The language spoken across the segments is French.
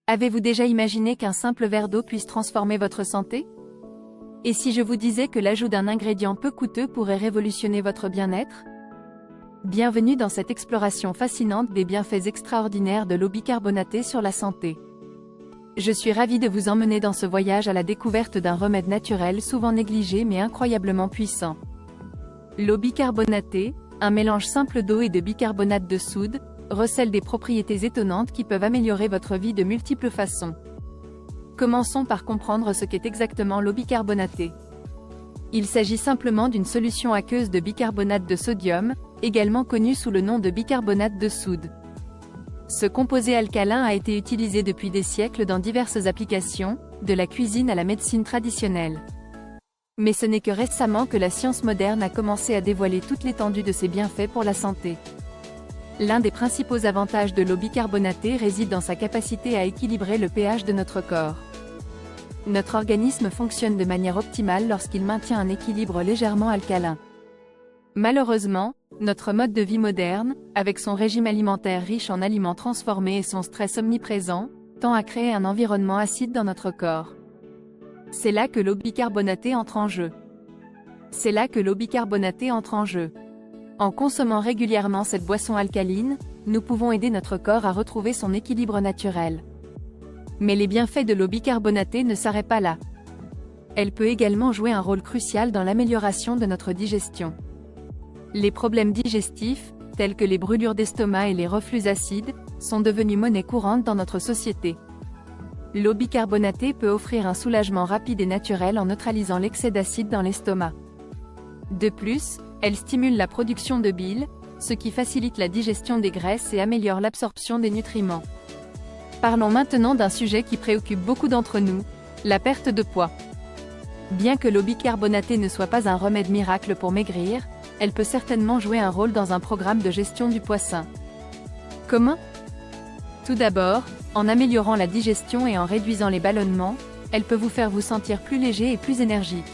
Avez-vous déjà imaginé qu'un simple verre d'eau puisse transformer votre santé? Et si je vous disais que l'ajout d'un ingrédient peu coûteux pourrait révolutionner votre bien-être? Bienvenue dans cette exploration fascinante des bienfaits extraordinaires de l'eau bicarbonatée sur la santé. Je suis ravie de vous emmener dans ce voyage à la découverte d'un remède naturel souvent négligé mais incroyablement puissant. L'eau bicarbonatée, un mélange simple d'eau et de bicarbonate de soude, recèle des propriétés étonnantes qui peuvent améliorer votre vie de multiples façons. Commençons par comprendre ce qu'est exactement l'eau bicarbonatée. Il s'agit simplement d'une solution aqueuse de bicarbonate de sodium, également connue sous le nom de bicarbonate de soude. Ce composé alcalin a été utilisé depuis des siècles dans diverses applications, de la cuisine à la médecine traditionnelle. Mais ce n'est que récemment que la science moderne a commencé à dévoiler toute l'étendue de ses bienfaits pour la santé. L'un des principaux avantages de l'eau bicarbonatée réside dans sa capacité à équilibrer le pH de notre corps. Notre organisme fonctionne de manière optimale lorsqu'il maintient un équilibre légèrement alcalin. Malheureusement, notre mode de vie moderne, avec son régime alimentaire riche en aliments transformés et son stress omniprésent, tend à créer un environnement acide dans notre corps. C'est là que l'eau bicarbonatée entre en jeu. En consommant régulièrement cette boisson alcaline, nous pouvons aider notre corps à retrouver son équilibre naturel. Mais les bienfaits de l'eau bicarbonatée ne s'arrêtent pas là. Elle peut également jouer un rôle crucial dans l'amélioration de notre digestion. Les problèmes digestifs, tels que les brûlures d'estomac et les reflux acides, sont devenus monnaie courante dans notre société. L'eau bicarbonatée peut offrir un soulagement rapide et naturel en neutralisant l'excès d'acide dans l'estomac. De plus, elle stimule la production de bile, ce qui facilite la digestion des graisses et améliore l'absorption des nutriments. Parlons maintenant d'un sujet qui préoccupe beaucoup d'entre nous, la perte de poids. Bien que l'eau bicarbonatée ne soit pas un remède miracle pour maigrir, elle peut certainement jouer un rôle dans un programme de gestion du poids sain. Comment? Tout d'abord, en améliorant la digestion et en réduisant les ballonnements, elle peut vous faire vous sentir plus léger et plus énergique.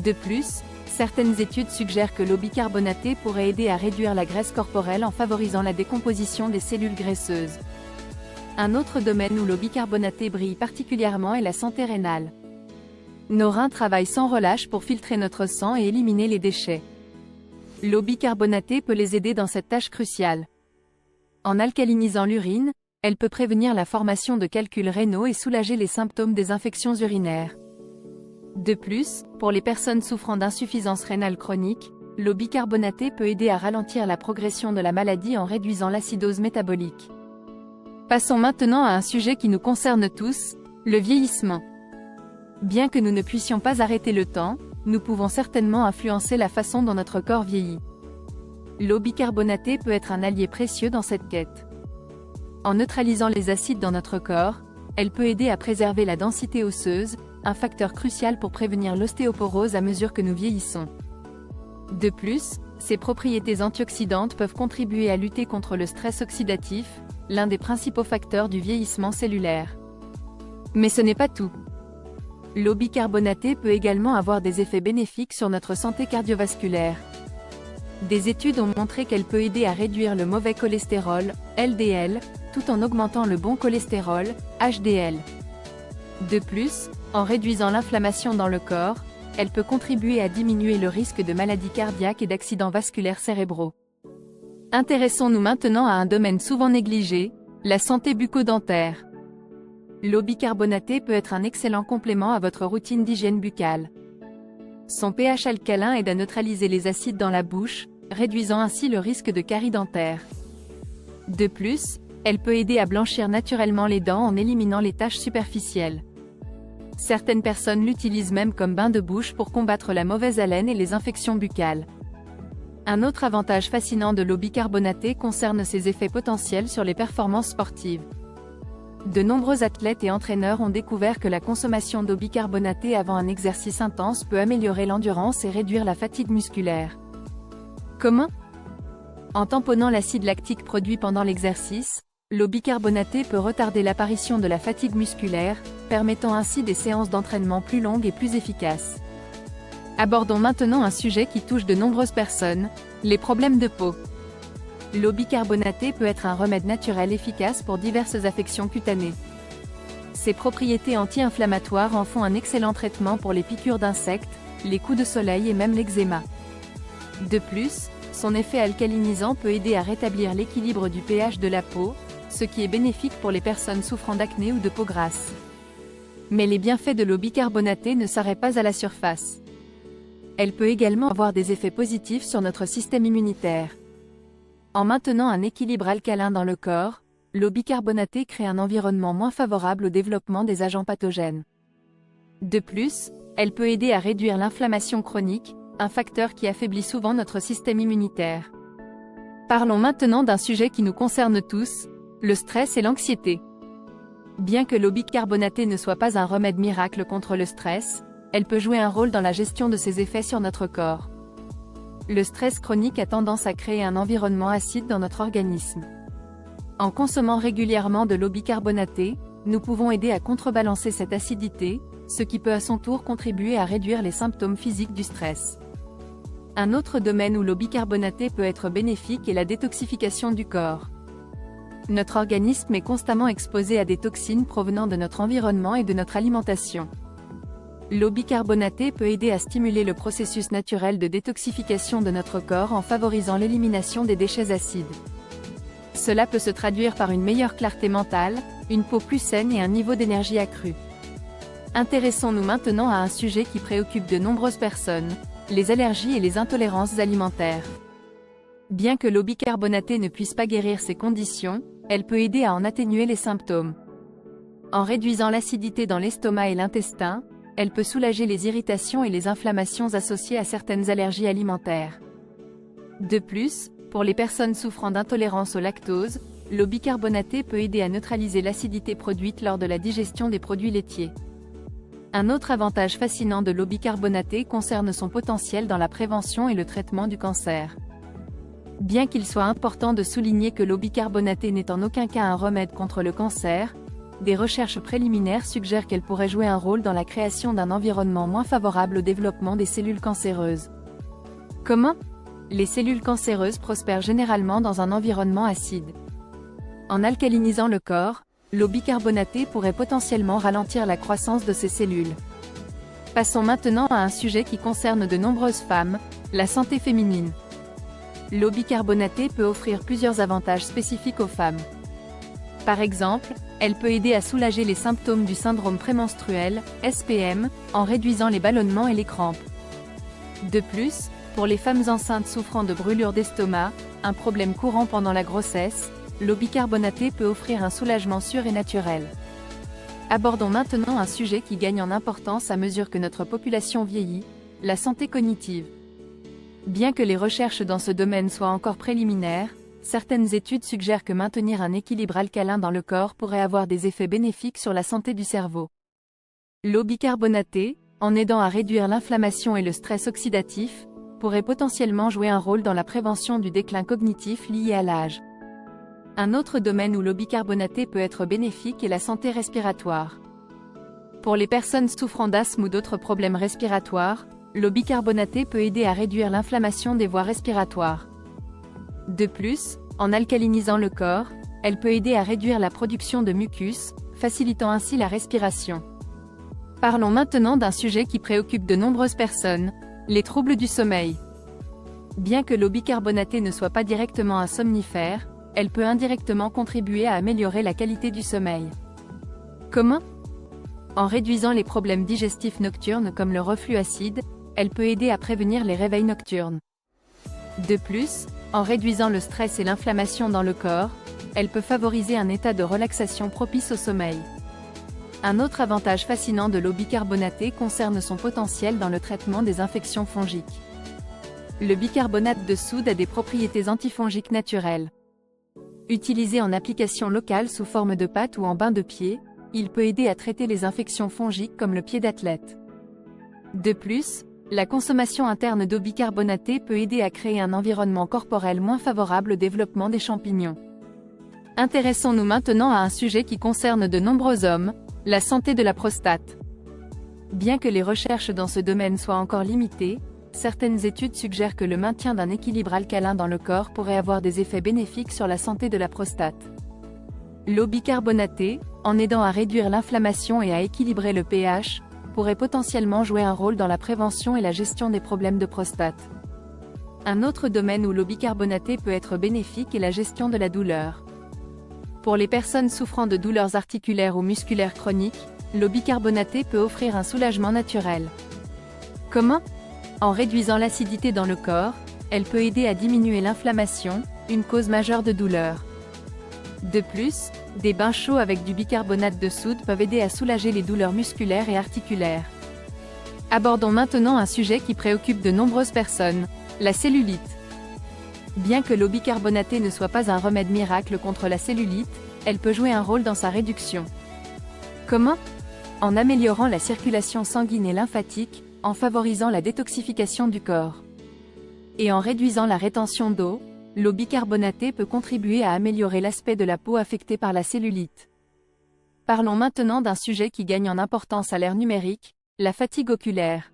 De plus, certaines études suggèrent que l'eau bicarbonatée pourrait aider à réduire la graisse corporelle en favorisant la décomposition des cellules graisseuses. Un autre domaine où l'eau bicarbonatée brille particulièrement est la santé rénale. Nos reins travaillent sans relâche pour filtrer notre sang et éliminer les déchets. L'eau bicarbonatée peut les aider dans cette tâche cruciale. En alcalinisant l'urine, elle peut prévenir la formation de calculs rénaux et soulager les symptômes des infections urinaires. De plus, pour les personnes souffrant d'insuffisance rénale chronique, l'eau bicarbonatée peut aider à ralentir la progression de la maladie en réduisant l'acidose métabolique. Passons maintenant à un sujet qui nous concerne tous, le vieillissement. Bien que nous ne puissions pas arrêter le temps, nous pouvons certainement influencer la façon dont notre corps vieillit. L'eau bicarbonatée peut être un allié précieux dans cette quête. En neutralisant les acides dans notre corps, elle peut aider à préserver la densité osseuse, un facteur crucial pour prévenir l'ostéoporose à mesure que nous vieillissons. De plus, ses propriétés antioxydantes peuvent contribuer à lutter contre le stress oxydatif, l'un des principaux facteurs du vieillissement cellulaire. Mais ce n'est pas tout. L'eau bicarbonatée peut également avoir des effets bénéfiques sur notre santé cardiovasculaire. Des études ont montré qu'elle peut aider à réduire le mauvais cholestérol, LDL, tout en augmentant le bon cholestérol, HDL. De plus, en réduisant l'inflammation dans le corps, elle peut contribuer à diminuer le risque de maladies cardiaques et d'accidents vasculaires cérébraux. Intéressons-nous maintenant à un domaine souvent négligé, la santé bucco-dentaire. L'eau bicarbonatée peut être un excellent complément à votre routine d'hygiène buccale. Son pH alcalin aide à neutraliser les acides dans la bouche, réduisant ainsi le risque de carie dentaire. De plus, elle peut aider à blanchir naturellement les dents en éliminant les taches superficielles. Certaines personnes l'utilisent même comme bain de bouche pour combattre la mauvaise haleine et les infections buccales. Un autre avantage fascinant de l'eau bicarbonatée concerne ses effets potentiels sur les performances sportives. De nombreux athlètes et entraîneurs ont découvert que la consommation d'eau bicarbonatée avant un exercice intense peut améliorer l'endurance et réduire la fatigue musculaire. Comment? En tamponnant l'acide lactique produit pendant l'exercice, l'eau bicarbonatée peut retarder l'apparition de la fatigue musculaire, permettant ainsi des séances d'entraînement plus longues et plus efficaces. Abordons maintenant un sujet qui touche de nombreuses personnes, les problèmes de peau. L'eau bicarbonatée peut être un remède naturel efficace pour diverses affections cutanées. Ses propriétés anti-inflammatoires en font un excellent traitement pour les piqûres d'insectes, les coups de soleil et même l'eczéma. De plus, son effet alcalinisant peut aider à rétablir l'équilibre du pH de la peau, ce qui est bénéfique pour les personnes souffrant d'acné ou de peau grasse. Mais les bienfaits de l'eau bicarbonatée ne s'arrêtent pas à la surface. Elle peut également avoir des effets positifs sur notre système immunitaire. En maintenant un équilibre alcalin dans le corps, l'eau bicarbonatée crée un environnement moins favorable au développement des agents pathogènes. De plus, elle peut aider à réduire l'inflammation chronique, un facteur qui affaiblit souvent notre système immunitaire. Parlons maintenant d'un sujet qui nous concerne tous, le stress et l'anxiété. Bien que l'eau bicarbonatée ne soit pas un remède miracle contre le stress, elle peut jouer un rôle dans la gestion de ses effets sur notre corps. Le stress chronique a tendance à créer un environnement acide dans notre organisme. En consommant régulièrement de l'eau bicarbonatée, nous pouvons aider à contrebalancer cette acidité, ce qui peut à son tour contribuer à réduire les symptômes physiques du stress. Un autre domaine où l'eau bicarbonatée peut être bénéfique est la détoxification du corps. Notre organisme est constamment exposé à des toxines provenant de notre environnement et de notre alimentation. L'eau bicarbonatée peut aider à stimuler le processus naturel de détoxification de notre corps en favorisant l'élimination des déchets acides. Cela peut se traduire par une meilleure clarté mentale, une peau plus saine et un niveau d'énergie accru. Intéressons-nous maintenant à un sujet qui préoccupe de nombreuses personnes, les allergies et les intolérances alimentaires. Bien que l'eau bicarbonatée ne puisse pas guérir ces conditions, elle peut aider à en atténuer les symptômes. En réduisant l'acidité dans l'estomac et l'intestin, elle peut soulager les irritations et les inflammations associées à certaines allergies alimentaires. De plus, pour les personnes souffrant d'intolérance au lactose, l'eau bicarbonatée peut aider à neutraliser l'acidité produite lors de la digestion des produits laitiers. Un autre avantage fascinant de l'eau bicarbonatée concerne son potentiel dans la prévention et le traitement du cancer. Bien qu'il soit important de souligner que l'eau bicarbonatée n'est en aucun cas un remède contre le cancer, des recherches préliminaires suggèrent qu'elle pourrait jouer un rôle dans la création d'un environnement moins favorable au développement des cellules cancéreuses. Comment ? Les cellules cancéreuses prospèrent généralement dans un environnement acide. En alcalinisant le corps, l'eau bicarbonatée pourrait potentiellement ralentir la croissance de ces cellules. Passons maintenant à un sujet qui concerne de nombreuses femmes, la santé féminine. L'eau bicarbonatée peut offrir plusieurs avantages spécifiques aux femmes. Par exemple, elle peut aider à soulager les symptômes du syndrome prémenstruel, SPM, en réduisant les ballonnements et les crampes. De plus, pour les femmes enceintes souffrant de brûlures d'estomac, un problème courant pendant la grossesse, l'eau bicarbonatée peut offrir un soulagement sûr et naturel. Abordons maintenant un sujet qui gagne en importance à mesure que notre population vieillit, la santé cognitive. Bien que les recherches dans ce domaine soient encore préliminaires, certaines études suggèrent que maintenir un équilibre alcalin dans le corps pourrait avoir des effets bénéfiques sur la santé du cerveau. L'eau bicarbonatée, en aidant à réduire l'inflammation et le stress oxydatif, pourrait potentiellement jouer un rôle dans la prévention du déclin cognitif lié à l'âge. Un autre domaine où l'eau bicarbonatée peut être bénéfique est la santé respiratoire. Pour les personnes souffrant d'asthme ou d'autres problèmes respiratoires, l'eau bicarbonatée peut aider à réduire l'inflammation des voies respiratoires. De plus, en alcalinisant le corps, elle peut aider à réduire la production de mucus, facilitant ainsi la respiration. Parlons maintenant d'un sujet qui préoccupe de nombreuses personnes, les troubles du sommeil. Bien que l'eau bicarbonatée ne soit pas directement un somnifère, elle peut indirectement contribuer à améliorer la qualité du sommeil. Comment ? En réduisant les problèmes digestifs nocturnes comme le reflux acide, elle peut aider à prévenir les réveils nocturnes. De plus, en réduisant le stress et l'inflammation dans le corps, elle peut favoriser un état de relaxation propice au sommeil. Un autre avantage fascinant de l'eau bicarbonatée concerne son potentiel dans le traitement des infections fongiques. Le bicarbonate de soude a des propriétés antifongiques naturelles. Utilisé en application locale sous forme de pâte ou en bain de pied, il peut aider à traiter les infections fongiques comme le pied d'athlète. De plus, la consommation interne d'eau bicarbonatée peut aider à créer un environnement corporel moins favorable au développement des champignons. Intéressons-nous maintenant à un sujet qui concerne de nombreux hommes, la santé de la prostate. Bien que les recherches dans ce domaine soient encore limitées, certaines études suggèrent que le maintien d'un équilibre alcalin dans le corps pourrait avoir des effets bénéfiques sur la santé de la prostate. L'eau bicarbonatée, en aidant à réduire l'inflammation et à équilibrer le pH, pourrait potentiellement jouer un rôle dans la prévention et la gestion des problèmes de prostate. Un autre domaine où l'eau bicarbonatée peut être bénéfique est la gestion de la douleur. Pour les personnes souffrant de douleurs articulaires ou musculaires chroniques, l'eau bicarbonatée peut offrir un soulagement naturel. Comment? En réduisant l'acidité dans le corps, elle peut aider à diminuer l'inflammation, une cause majeure de douleur. De plus, des bains chauds avec du bicarbonate de soude peuvent aider à soulager les douleurs musculaires et articulaires. Abordons maintenant un sujet qui préoccupe de nombreuses personnes, la cellulite. Bien que l'eau bicarbonatée ne soit pas un remède miracle contre la cellulite, elle peut jouer un rôle dans sa réduction. Comment? En améliorant la circulation sanguine et lymphatique, en favorisant la détoxification du corps. Et en réduisant la rétention d'eau, l'eau bicarbonatée peut contribuer à améliorer l'aspect de la peau affectée par la cellulite. Parlons maintenant d'un sujet qui gagne en importance à l'ère numérique, la fatigue oculaire.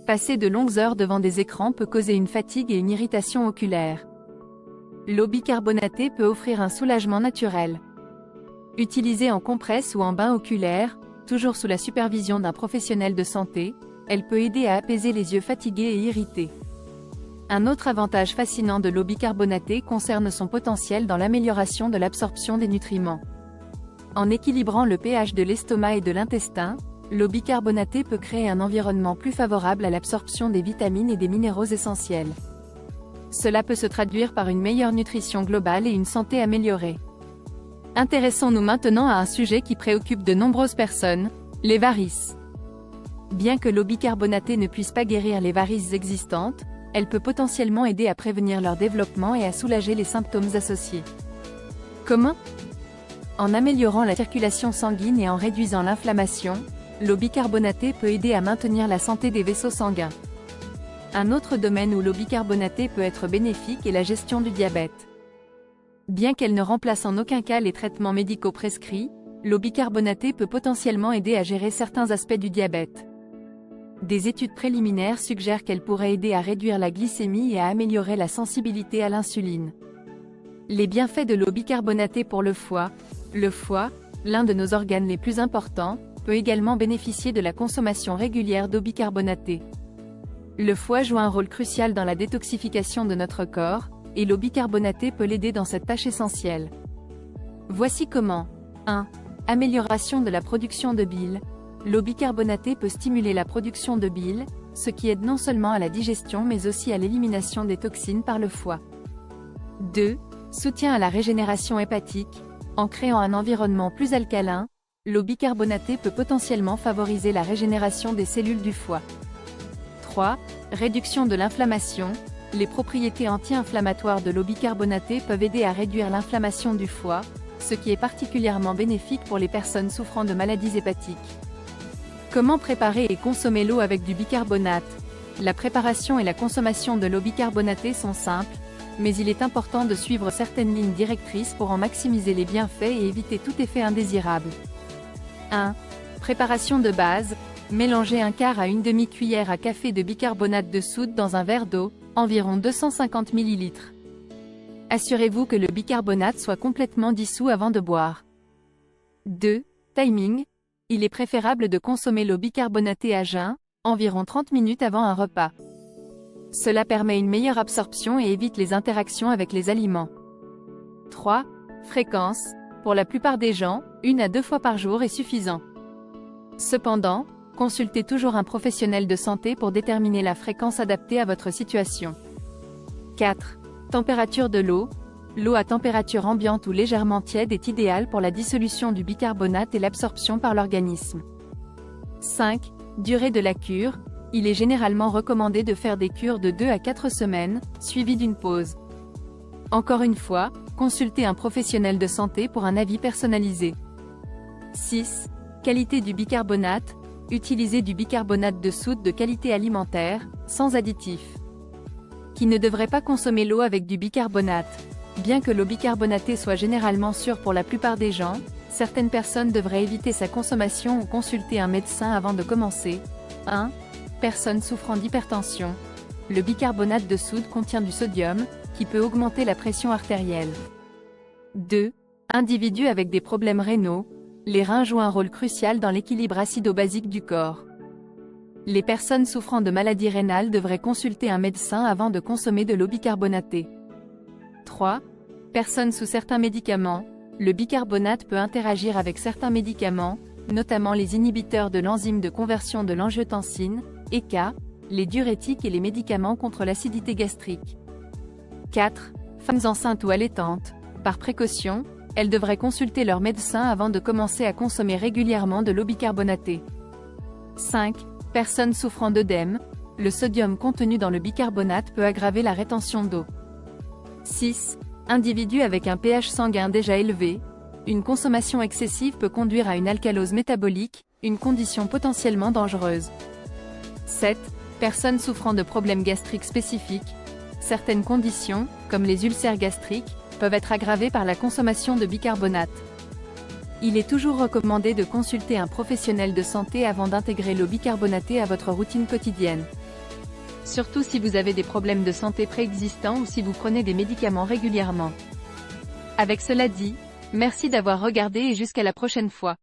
Passer de longues heures devant des écrans peut causer une fatigue et une irritation oculaire. L'eau bicarbonatée peut offrir un soulagement naturel. Utilisée en compresse ou en bain oculaire, toujours sous la supervision d'un professionnel de santé, elle peut aider à apaiser les yeux fatigués et irrités. Un autre avantage fascinant de l'eau bicarbonatée concerne son potentiel dans l'amélioration de l'absorption des nutriments. En équilibrant le pH de l'estomac et de l'intestin, l'eau bicarbonatée peut créer un environnement plus favorable à l'absorption des vitamines et des minéraux essentiels. Cela peut se traduire par une meilleure nutrition globale et une santé améliorée. Intéressons-nous maintenant à un sujet qui préoccupe de nombreuses personnes, les varices. Bien que l'eau bicarbonatée ne puisse pas guérir les varices existantes, elle peut potentiellement aider à prévenir leur développement et à soulager les symptômes associés. Comment? En améliorant la circulation sanguine et en réduisant l'inflammation, l'eau bicarbonatée peut aider à maintenir la santé des vaisseaux sanguins. Un autre domaine où l'eau bicarbonatée peut être bénéfique est la gestion du diabète. Bien qu'elle ne remplace en aucun cas les traitements médicaux prescrits, l'eau bicarbonatée peut potentiellement aider à gérer certains aspects du diabète. Des études préliminaires suggèrent qu'elle pourrait aider à réduire la glycémie et à améliorer la sensibilité à l'insuline. Les bienfaits de l'eau bicarbonatée pour le foie, l'un de nos organes les plus importants, peut également bénéficier de la consommation régulière d'eau bicarbonatée. Le foie joue un rôle crucial dans la détoxification de notre corps, et l'eau bicarbonatée peut l'aider dans cette tâche essentielle. Voici comment. 1. Amélioration de la production de bile. L'eau bicarbonatée peut stimuler la production de bile, ce qui aide non seulement à la digestion mais aussi à l'élimination des toxines par le foie. 2. Soutien à la régénération hépatique. En créant un environnement plus alcalin, l'eau bicarbonatée peut potentiellement favoriser la régénération des cellules du foie. 3. Réduction de l'inflammation. Les propriétés anti-inflammatoires de l'eau bicarbonatée peuvent aider à réduire l'inflammation du foie, ce qui est particulièrement bénéfique pour les personnes souffrant de maladies hépatiques. Comment préparer et consommer l'eau avec du bicarbonate? La préparation et la consommation de l'eau bicarbonatée sont simples, mais il est important de suivre certaines lignes directrices pour en maximiser les bienfaits et éviter tout effet indésirable. 1. Préparation de base. Mélangez un quart à une demi-cuillère à café de bicarbonate de soude dans un verre d'eau, environ 250 ml. Assurez-vous que le bicarbonate soit complètement dissous avant de boire. 2. Timing. Il est préférable de consommer l'eau bicarbonatée à jeun, environ 30 minutes avant un repas. Cela permet une meilleure absorption et évite les interactions avec les aliments. 3. Fréquence. Pour la plupart des gens, 1 à 2 fois par jour est suffisant. Cependant, consultez toujours un professionnel de santé pour déterminer la fréquence adaptée à votre situation. 4. Température de l'eau. L'eau à température ambiante ou légèrement tiède est idéale pour la dissolution du bicarbonate et l'absorption par l'organisme. 5. Durée de la cure. Il est généralement recommandé de faire des cures de 2 à 4 semaines, suivies d'une pause. Encore une fois, consultez un professionnel de santé pour un avis personnalisé. 6. Qualité du bicarbonate. Utilisez du bicarbonate de soude de qualité alimentaire, sans additifs. Qui ne devrait pas consommer l'eau avec du bicarbonate. Bien que l'eau bicarbonatée soit généralement sûre pour la plupart des gens, certaines personnes devraient éviter sa consommation ou consulter un médecin avant de commencer. 1. Personnes souffrant d'hypertension. Le bicarbonate de soude contient du sodium, qui peut augmenter la pression artérielle. 2. Individus avec des problèmes rénaux, les reins jouent un rôle crucial dans l'équilibre acido-basique du corps. Les personnes souffrant de maladies rénales devraient consulter un médecin avant de consommer de l'eau bicarbonatée. 3. Personnes sous certains médicaments. Le bicarbonate peut interagir avec certains médicaments, notamment les inhibiteurs de l'enzyme de conversion de l'angiotensine, ECA, les diurétiques et les médicaments contre l'acidité gastrique. 4. Femmes enceintes ou allaitantes. Par précaution, elles devraient consulter leur médecin avant de commencer à consommer régulièrement de l'eau bicarbonatée. 5. Personnes souffrant d'œdème. Le sodium contenu dans le bicarbonate peut aggraver la rétention d'eau. 6. Individus avec un pH sanguin déjà élevé. Une consommation excessive peut conduire à une alcalose métabolique, une condition potentiellement dangereuse. 7. Personnes souffrant de problèmes gastriques spécifiques. Certaines conditions, comme les ulcères gastriques, peuvent être aggravées par la consommation de bicarbonate. Il est toujours recommandé de consulter un professionnel de santé avant d'intégrer l'eau bicarbonatée à votre routine quotidienne. Surtout si vous avez des problèmes de santé préexistants ou si vous prenez des médicaments régulièrement. Avec cela dit, merci d'avoir regardé et jusqu'à la prochaine fois.